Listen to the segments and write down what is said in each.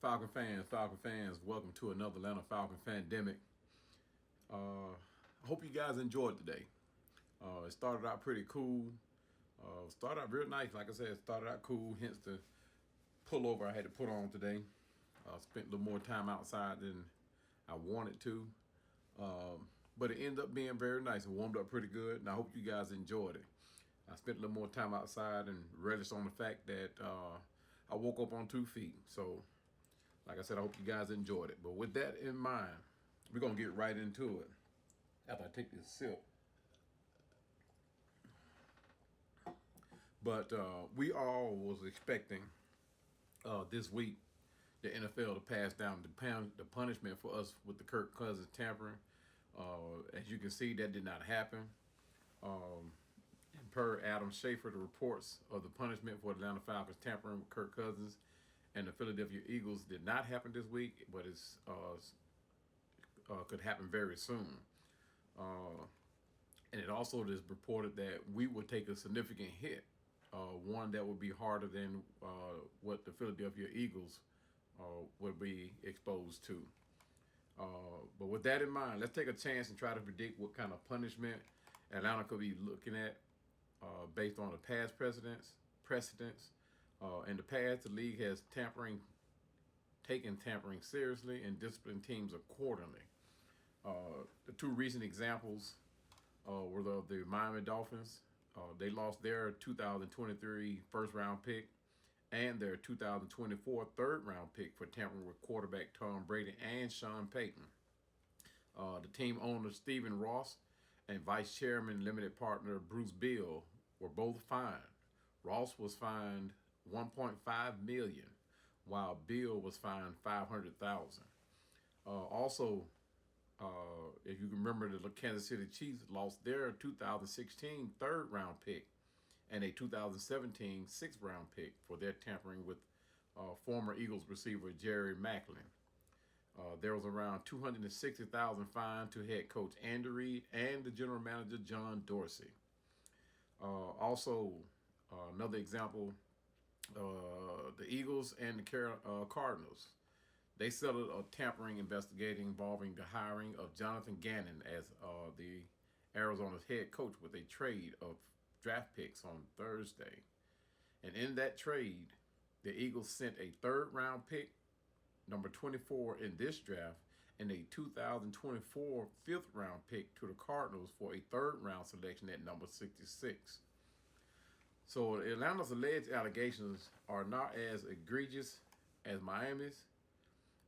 Falcon fans, welcome to another Atlanta Falcon Fandemic. I hope you guys enjoyed today. It started out pretty cool. Started out real nice. Like I said, it started out cool, hence the pullover I had to put on today. Spent a little more time outside than I wanted to. But it ended up being very nice. It warmed up pretty good, and I hope you guys enjoyed it. I spent a little more time outside and relished on the fact that I woke up on 2 feet. So, like I said, I hope you guys enjoyed it. But with that in mind, we're going to get right into it after I take this sip. But we all was expecting this week the NFL to pass down the punishment for us with the Kirk Cousins tampering. As you can see, that did not happen. And per Adam Schefter, the reports of the punishment for Atlanta Falcons tampering with Kirk Cousins and the Philadelphia Eagles did not happen this week, but it's could happen very soon. And it also is reported that we would take a significant hit, one that would be harder than what the Philadelphia Eagles would be exposed to. But with that in mind, let's take a chance and try to predict what kind of punishment Atlanta could be looking at based on the past precedents. In the past, the league has taken tampering seriously and disciplined teams accordingly. The two recent examples were the Miami Dolphins. They lost their 2023 first-round pick and their 2024 third-round pick for tampering with quarterback Tom Brady and Sean Payton. The team owner Stephen Ross and vice chairman limited partner Bruce Beal were both fined. Ross was fined $1.5 million, while Beal was fined $500,000. Also, if you remember, the Kansas City Chiefs lost their 2016 third-round pick and a 2017 sixth-round pick for their tampering with former Eagles receiver Jerry Maclin. There was around $260,000 fine to head coach Andy Reid and the general manager John Dorsey. Also, another example, the Eagles and the Cardinals. They settled a tampering investigation involving the hiring of Jonathan Gannon as the Arizona's head coach with a trade of draft picks on Thursday. And in that trade, the Eagles sent a third-round pick, number 24 in this draft, and a 2024 fifth-round pick to the Cardinals for a third-round selection at number 66. So Atlanta's alleged allegations are not as egregious as Miami's,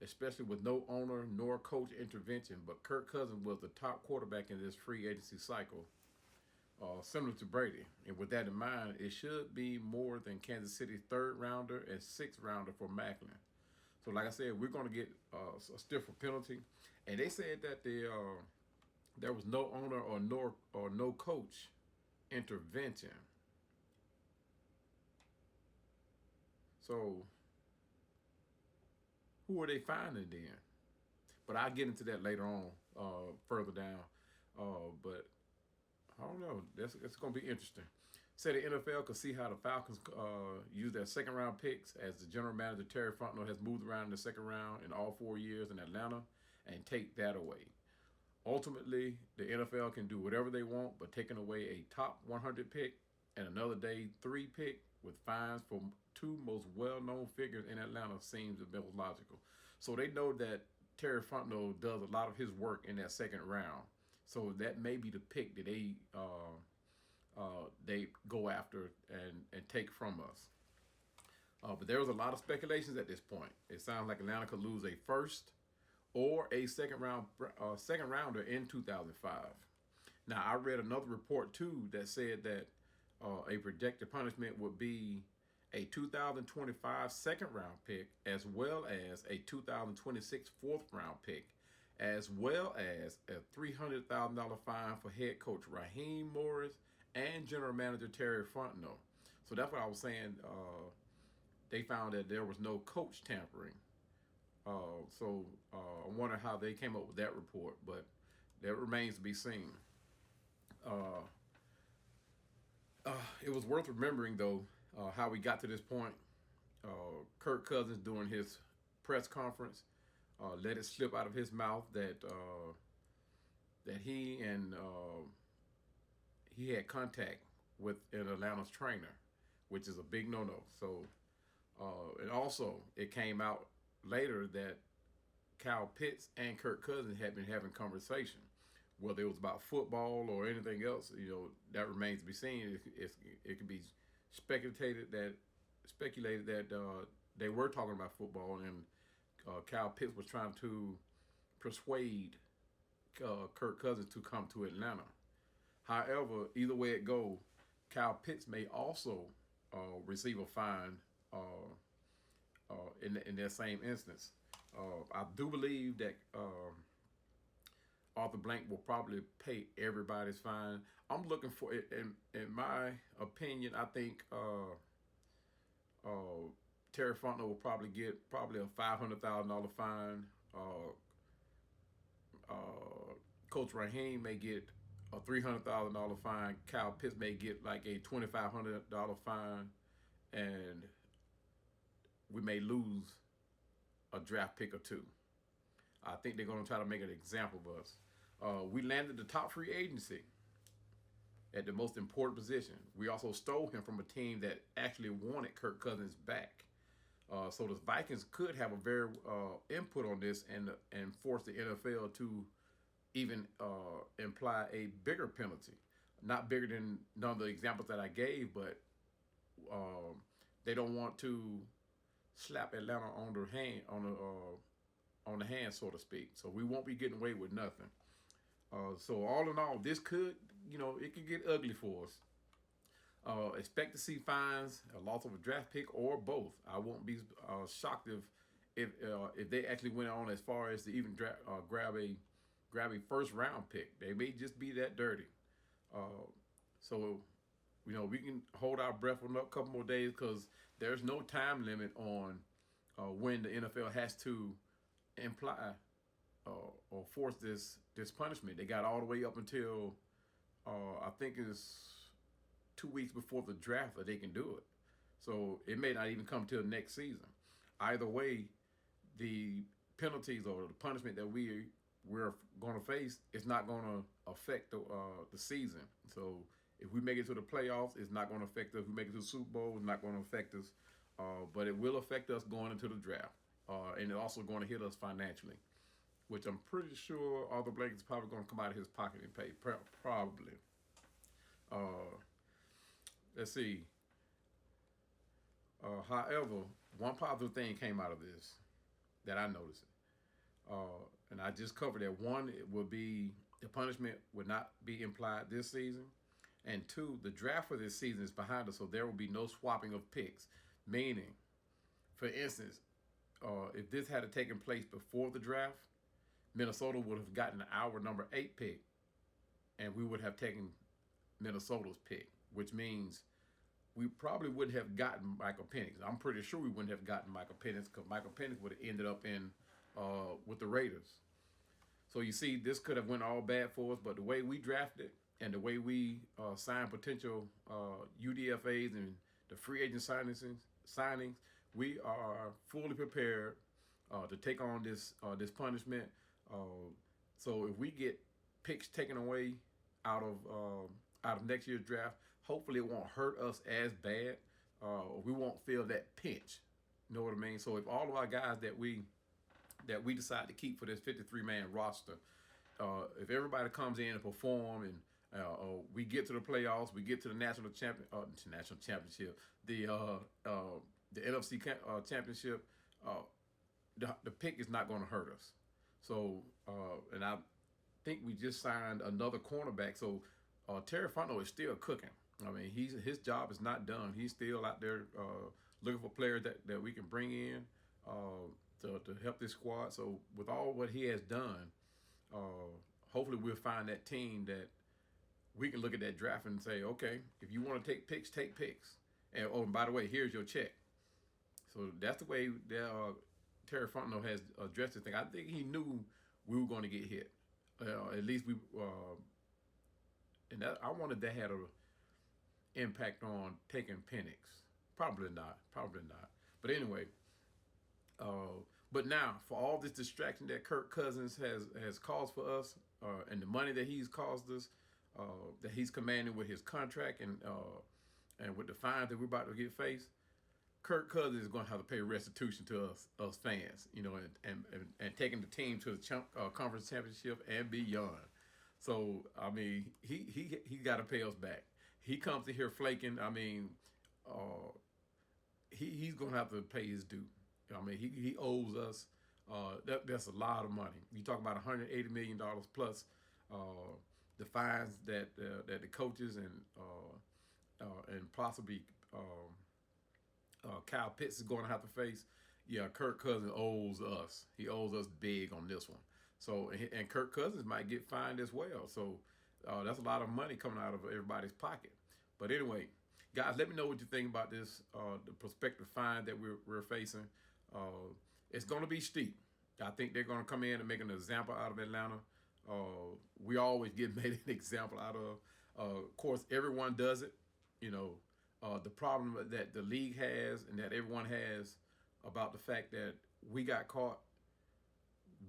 especially with no owner nor coach intervention, but Kirk Cousins was the top quarterback in this free agency cycle, similar to Brady. And with that in mind, it should be more than Kansas City's third-rounder and sixth-rounder for Maclin. So like I said, we're going to get a stiffer penalty. And they said that there was no owner or no coach intervention. So who are they finding then? But I'll get into that later on, further down. But I don't know. It's going to be interesting. Say the NFL could see how the Falcons use their second-round picks, as the general manager Terry Fontenot has moved around in the second round in all 4 years in Atlanta, and take that away. Ultimately, the NFL can do whatever they want, but taking away a top 100 pick and another day 3 pick with fines for two most well-known figures in Atlanta seems the most logical. So they know that Terry Fontenot does a lot of his work in that second round. So that may be the pick that they go after and take from us. But there was a lot of speculations at this point. It sounds like Atlanta could lose a first or a second rounder in 2005. Now, I read another report too that said that a projected punishment would be a 2025 second-round pick, as well as a 2026 fourth-round pick, as well as a $300,000 fine for head coach Raheem Morris and general manager Terry Fontenot. So that's what I was saying. They found that there was no coach tampering. So I wonder how they came up with that report, but that remains to be seen. It was worth remembering, though, how we got to this point. Kirk Cousins, during his press conference, let it slip out of his mouth that he and he had contact with an Atlanta's trainer, which is a big no-no. So, and also it came out later that Kyle Pitts and Kirk Cousins had been having conversation. Whether it was about football or anything else, that remains to be seen. It could be speculated that they were talking about football, and Kyle Pitts was trying to persuade Kirk Cousins to come to Atlanta. However, either way it go, Kyle Pitts may also receive a fine in that same instance. I do believe that Arthur Blank will probably pay everybody's fine. I'm looking for it. In my opinion, I think Terry Fontenot will probably get a $500,000 fine. Coach Raheem may get a $300,000 fine. Kyle Pitts may get like a $2,500 fine, and we may lose a draft pick or two. I think they're going to try to make an example of us. We landed the top free agency at the most important position. We also stole him from a team that actually wanted Kirk Cousins back. So the Vikings could have a very input on this and force the NFL to even imply a bigger penalty. Not bigger than none of the examples that I gave, but they don't want to slap Atlanta on the hand, so to speak. So we won't be getting away with nothing. So all in all, this could, it could get ugly for us. Expect to see fines, a loss of a draft pick, or both. I won't be shocked if they actually went on as far as to even grab a first round pick. They may just be that dirty. So we can hold our breath for a couple more days, because there's no time limit on when the NFL has to imply or force this punishment. They got all the way up until I think it's 2 weeks before the draft that they can do it. So it may not even come till next season. Either way, the penalties or the punishment that we're going to face is not going to affect the season. So if we make it to the playoffs, it's not going to affect us. If we make it to the Super Bowl, it's not going to affect us. But it will affect us going into the draft. And it's also going to hit us financially, which I'm pretty sure Arthur Blank is probably going to come out of his pocket and pay. Probably. Let's see. However, one positive thing came out of this that I noticed. And I just covered that. One, it will be the punishment would not be implied this season. And two, the draft for this season is behind us, so there will be no swapping of picks. Meaning, for instance, if this had taken place before the draft, Minnesota would have gotten our number 8 pick, and we would have taken Minnesota's pick, which means we probably wouldn't have gotten Michael Penix. I'm pretty sure we wouldn't have gotten Michael Penix, because Michael Penix would have ended up with the Raiders. So you see, this could have went all bad for us, but the way we drafted and the way we signed potential UDFAs and the free agent signings, we are fully prepared to take on this punishment. So if we get picks taken away out of next year's draft, hopefully it won't hurt us as bad. We won't feel that pinch. You know what I mean? So if all of our guys that we decide to keep for this 53-man roster, if everybody comes in and perform, and we get to the playoffs, we get to the national championship, the NFC championship, the pick is not going to hurt us. So, and I think we just signed another cornerback. So Terry Fontenot is still cooking. I mean, his job is not done. He's still out there looking for players that we can bring in to help this squad. So with all what he has done, hopefully we'll find that team that we can look at that draft and say, okay, if you want to take picks, take picks. And oh, and by the way, here's your check. So that's the way that Terry Fontenot has addressed this thing. I think he knew we were going to get hit. At least we, and that, I wondered if that had an impact on taking Penix. Probably not. But anyway, But now, for all this distraction that Kirk Cousins has caused for us, and the money that he's caused us, that he's commanding with his contract and with the fines that we're about to get faced, Kirk Cousins is going to have to pay restitution to us fans, and taking the team to the conference championship and beyond. So I mean, he got to pay us back. He comes in here flaking. I mean, he's going to have to pay his due. I mean, he owes us. That's a lot of money. You talk about $180 million plus the fines that the coaches and possibly Kyle Pitts is going to have to face. Yeah, Kirk Cousins owes us. He owes us big on this one. So, and Kirk Cousins might get fined as well. So that's a lot of money coming out of everybody's pocket. But anyway, guys, let me know what you think about this, the prospective fine that we're facing. It's going to be steep. I think they're going to come in and make an example out of Atlanta. We always get made an example out of. Of course, everyone does it. The problem that the league has and that everyone has about the fact that we got caught,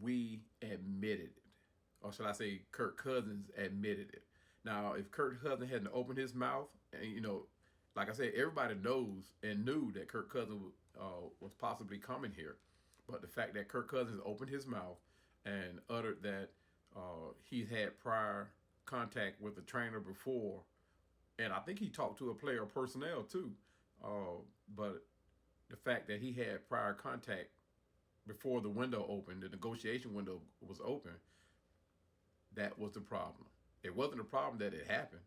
we admitted it. Or should I say Kirk Cousins admitted it. Now, if Kirk Cousins hadn't opened his mouth, and like I said, everybody knows and knew that Kirk Cousins was possibly coming here. But the fact that Kirk Cousins opened his mouth and uttered that he had prior contact with the trainer before, and I think he talked to a player personnel too. But the fact that he had prior contact before the window opened, the negotiation window was open, that was the problem. It wasn't a problem that it happened.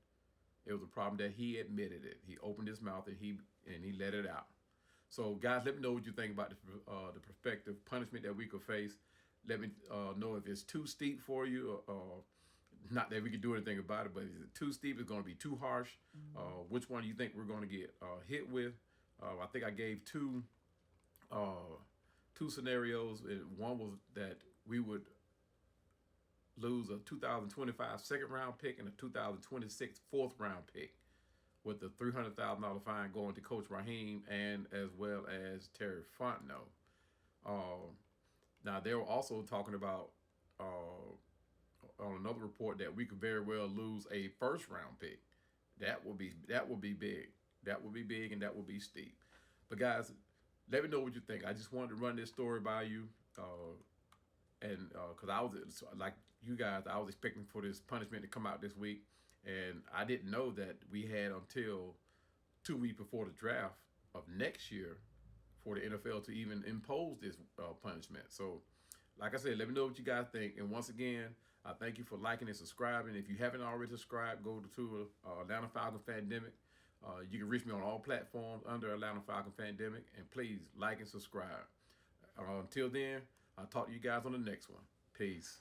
It was a problem that he admitted it. He opened his mouth and he let it out. So, guys, let me know what you think about the prospective punishment that we could face. Let me know if it's too steep for you. Not that we can do anything about it, but is it too steep? Is it going to be too harsh? Which one do you think we're going to get hit with? I think I gave two scenarios. One was that we would lose a 2025 second round pick and a 2026 fourth round pick, with the $300,000 fine going to Coach Raheem and as well as Terry Fontenot. Now, they were also talking about on another report that we could very well lose a first round pick. That would be big. That would be big, and that would be steep. But guys, let me know what you think. I just wanted to run this story by you, and because I was like you guys, I was expecting for this punishment to come out this week. And I didn't know that we had until 2 weeks before the draft of next year for the NFL to even impose this punishment. So, like I said, let me know what you guys think. And once again, I thank you for liking and subscribing. If you haven't already subscribed, go to Atlanta Falcons Fandemic. You can reach me on all platforms under Atlanta Falcons Fandemic. And please like and subscribe. Until then, I'll talk to you guys on the next one. Peace.